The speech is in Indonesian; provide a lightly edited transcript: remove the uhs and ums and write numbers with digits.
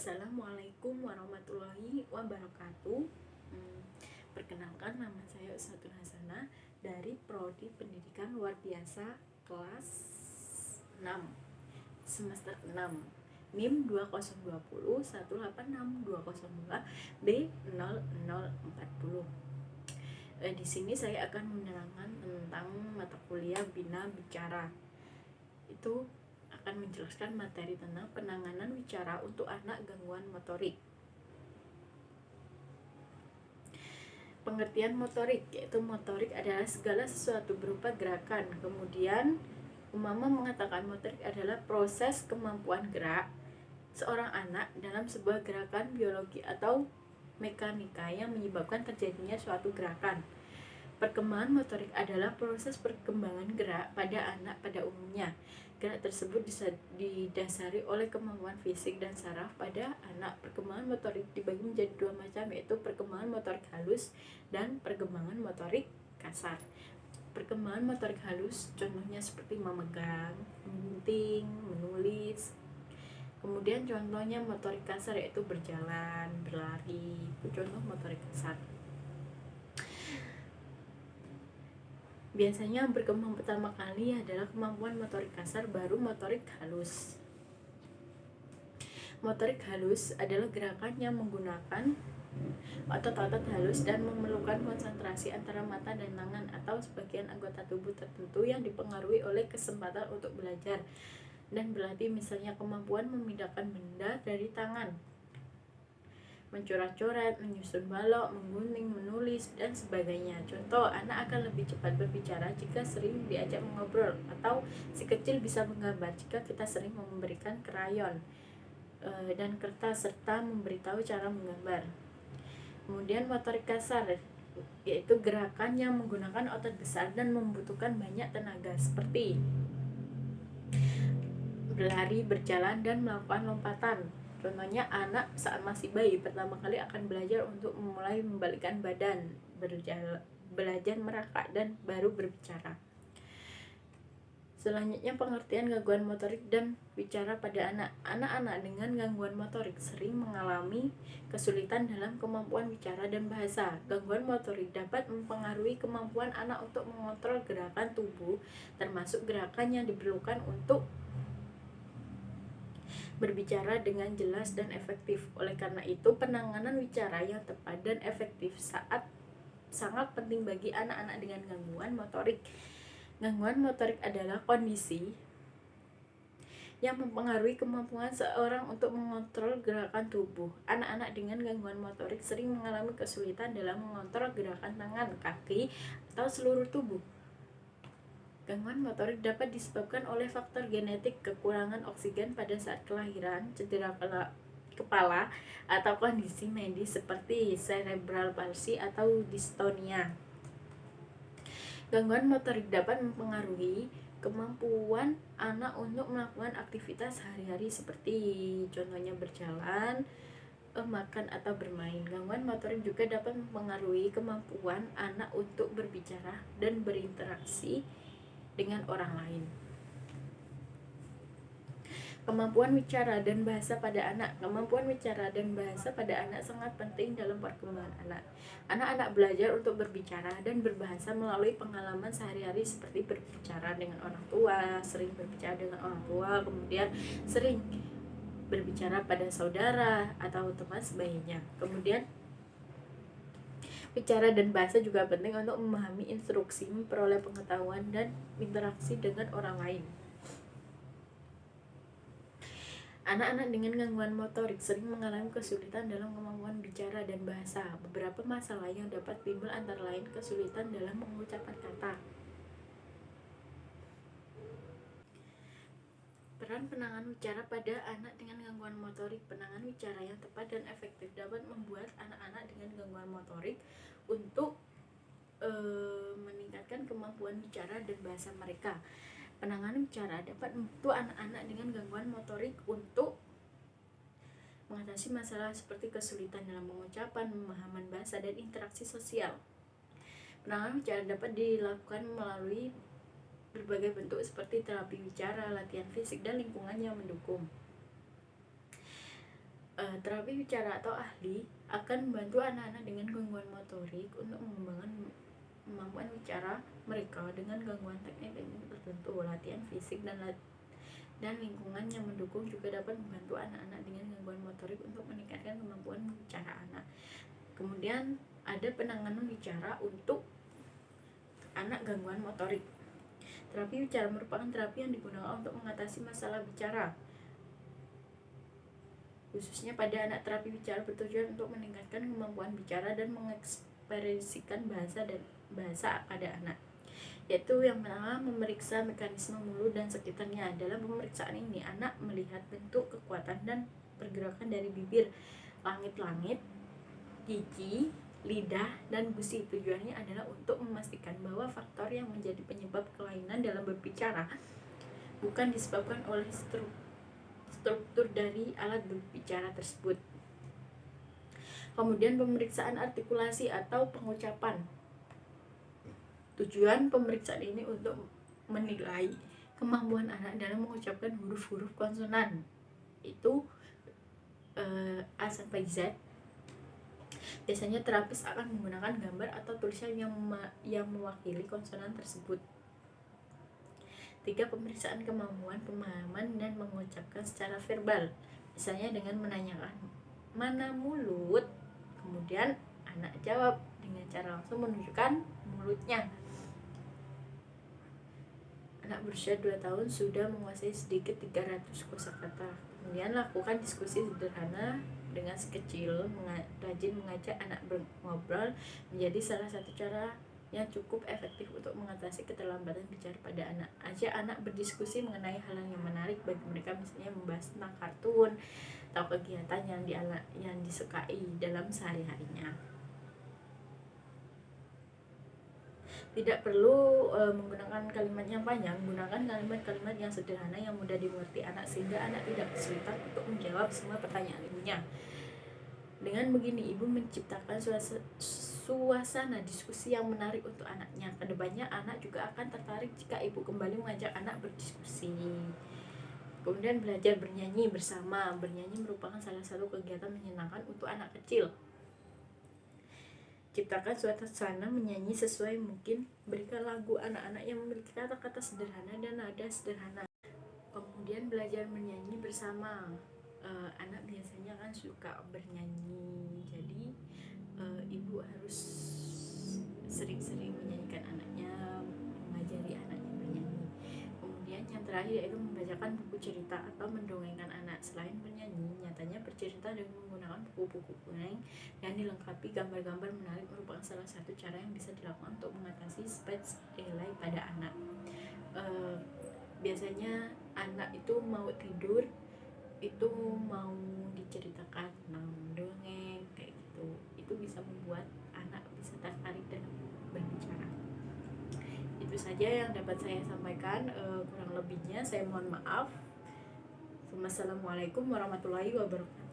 Assalamualaikum warahmatullahi wabarakatuh. Perkenalkan, nama saya Usatun Hasanah dari Prodi Pendidikan Luar Biasa kelas 6 semester 6, NIM 20201862002 B0040. Di sini saya akan menerangkan tentang mata kuliah Bina Bicara. Itu akan menjelaskan materi tentang penanganan wicara untuk anak gangguan motorik. Pengertian motorik, yaitu motorik adalah segala sesuatu berupa gerakan. Kemudian Umama mengatakan motorik adalah proses kemampuan gerak seorang anak dalam sebuah gerakan biologi atau mekanika yang menyebabkan terjadinya suatu gerakan. Perkembangan motorik adalah proses perkembangan gerak pada anak pada umumnya. Gerak tersebut didasari oleh kemampuan fisik dan saraf pada anak. Perkembangan motorik dibagi menjadi dua macam, yaitu perkembangan motorik halus dan perkembangan motorik kasar. Perkembangan motorik halus contohnya seperti memegang, menggunting, menulis. Kemudian contohnya motorik kasar yaitu berjalan, berlari. Itu contoh motorik kasar. Biasanya berkembang pertama kali adalah kemampuan motorik kasar, baru motorik halus. Motorik halus adalah gerakan yang menggunakan otot-otot halus dan memerlukan konsentrasi antara mata dan tangan atau sebagian anggota tubuh tertentu yang dipengaruhi oleh kesempatan untuk belajar dan berlatih, misalnya kemampuan memindahkan benda dari tangan, mencoret-coret, menyusun balok, menggunting, menulis, dan sebagainya. Contoh, anak akan lebih cepat berbicara jika sering diajak mengobrol, atau si kecil bisa menggambar jika kita sering memberikan krayon dan kertas serta memberitahu cara menggambar. Kemudian motorik kasar, yaitu gerakan yang menggunakan otot besar dan membutuhkan banyak tenaga, seperti berlari, berjalan, dan melakukan lompatan. Contohnya, anak saat masih bayi pertama kali akan belajar untuk memulai membalikkan badan, belajar merangkak, dan baru berbicara. Selanjutnya, pengertian gangguan motorik dan bicara pada anak. Anak-anak dengan gangguan motorik sering mengalami kesulitan dalam kemampuan bicara dan bahasa. Gangguan motorik dapat mempengaruhi kemampuan anak untuk mengontrol gerakan tubuh, termasuk gerakan yang diperlukan untuk berbicara dengan jelas dan efektif. Oleh karena itu, penanganan wicara yang tepat dan efektif sangat penting bagi anak-anak dengan gangguan motorik. Gangguan motorik adalah kondisi yang mempengaruhi kemampuan seorang untuk mengontrol gerakan tubuh. Anak-anak dengan gangguan motorik sering mengalami kesulitan dalam mengontrol gerakan tangan, kaki, atau seluruh tubuh. Gangguan motorik dapat disebabkan oleh faktor genetik, kekurangan oksigen pada saat kelahiran, cedera kepala, atau kondisi medis seperti cerebral palsy atau dystonia. Gangguan motorik dapat mempengaruhi kemampuan anak untuk melakukan aktivitas sehari-hari seperti contohnya berjalan, makan, atau bermain. Gangguan motorik juga dapat mempengaruhi kemampuan anak untuk berbicara dan berinteraksi dengan orang lain. Kemampuan bicara dan bahasa pada anak. Kemampuan bicara dan bahasa pada anak sangat penting dalam perkembangan anak. Anak-anak belajar untuk berbicara dan berbahasa melalui pengalaman sehari-hari seperti berbicara dengan orang tua, sering berbicara dengan orang tua, kemudian sering berbicara pada saudara atau teman sebaiknya. Kemudian bicara dan bahasa juga penting untuk memahami instruksi, memperoleh pengetahuan, dan interaksi dengan orang lain. Anak-anak dengan gangguan motorik sering mengalami kesulitan dalam kemampuan bicara dan bahasa. Beberapa masalah yang dapat timbul antara lain kesulitan dalam mengucapkan kata. Peran penanganan wicara pada anak dengan gangguan motorik. Penanganan wicara yang tepat dan efektif dapat membuat anak-anak dengan gangguan motorik untuk meningkatkan kemampuan bicara dan bahasa mereka. Penanganan wicara dapat membantu anak-anak dengan gangguan motorik untuk mengatasi masalah seperti kesulitan dalam pengucapan, pemahaman bahasa, dan interaksi sosial. Penanganan wicara dapat dilakukan melalui berbagai bentuk seperti terapi bicara, latihan fisik, dan lingkungan yang mendukung. Terapi bicara atau ahli akan membantu anak-anak dengan gangguan motorik untuk mengembangkan kemampuan bicara mereka dengan gangguan teknik-teknik tertentu. Latihan fisik dan lingkungan yang mendukung juga dapat membantu anak-anak dengan gangguan motorik untuk meningkatkan kemampuan bicara anak. Kemudian ada penanganan bicara untuk anak gangguan motorik. Terapi bicara merupakan terapi yang digunakan untuk mengatasi masalah bicara, khususnya pada anak. Terapi bicara bertujuan untuk meningkatkan kemampuan bicara dan mengekspresikan bahasa pada anak, yaitu yang pertama memeriksa mekanisme mulut dan sekitarnya. Dalam pemeriksaan ini anak melihat bentuk, kekuatan, dan pergerakan dari bibir, langit-langit, gigi, lidah, dan gusi. Tujuannya adalah untuk memastikan bahwa faktor yang menjadi penyebab kelainan dalam berbicara bukan disebabkan oleh struktur dari alat berbicara tersebut. Kemudian pemeriksaan artikulasi atau pengucapan. Tujuan pemeriksaan ini untuk menilai kemampuan anak dalam mengucapkan huruf-huruf konsonan, itu A sampai Z. Biasanya terapis akan menggunakan gambar atau tulisan yang mewakili konsonan tersebut. 3. Pemeriksaan kemampuan pemahaman dan mengucapkan secara verbal, misalnya dengan menanyakan mana mulut, kemudian anak jawab dengan cara langsung menunjukkan mulutnya. Anak berusia 2 tahun sudah menguasai sedikit 300 kosakata. Kemudian lakukan diskusi sederhana dengan si kecil. Rajin mengajak anak ngobrol menjadi salah satu cara yang cukup efektif untuk mengatasi keterlambatan bicara pada anak. Ajak anak berdiskusi mengenai hal yang menarik bagi mereka, misalnya membahas tentang kartun atau kegiatan yang disukai dalam sehari-harinya. Tidak perlu menggunakan kalimat yang panjang, gunakan kalimat-kalimat yang sederhana yang mudah dimengerti anak, sehingga anak tidak kesulitan untuk menjawab semua pertanyaan ibunya. Dengan begini, ibu menciptakan suasana diskusi yang menarik untuk anaknya. Kedepannya anak juga akan tertarik jika ibu kembali mengajak anak berdiskusi. Kemudian belajar bernyanyi bersama. Bernyanyi merupakan salah satu kegiatan menyenangkan untuk anak kecil. Ciptakan suasana menyanyi sesuai mungkin. Berikan lagu anak-anak yang memiliki kata-kata sederhana dan nada sederhana. Kemudian belajar menyanyi bersama. Anak biasanya kan suka bernyanyi, jadi ibu harus sering-sering menyanyikan anaknya, mengajari anaknya bernyanyi. Kemudian yang terakhir yaitu membacakan buku cerita atau mendongengkan anak. Selain bernyanyi, nyatanya bercerita dengan menggunakan buku-buku kuning yang dilengkapi gambar-gambar menarik merupakan salah satu cara yang bisa dilakukan untuk mengatasi speech delay pada anak. Biasanya anak itu mau tidur, itu mau diceritakan tentang dongeng kayak gitu, itu bisa membuat anak bisa tertarik dan berbicara. Itu saja yang dapat saya sampaikan, kurang lebihnya saya mohon maaf. Wassalamualaikum warahmatullahi wabarakatuh.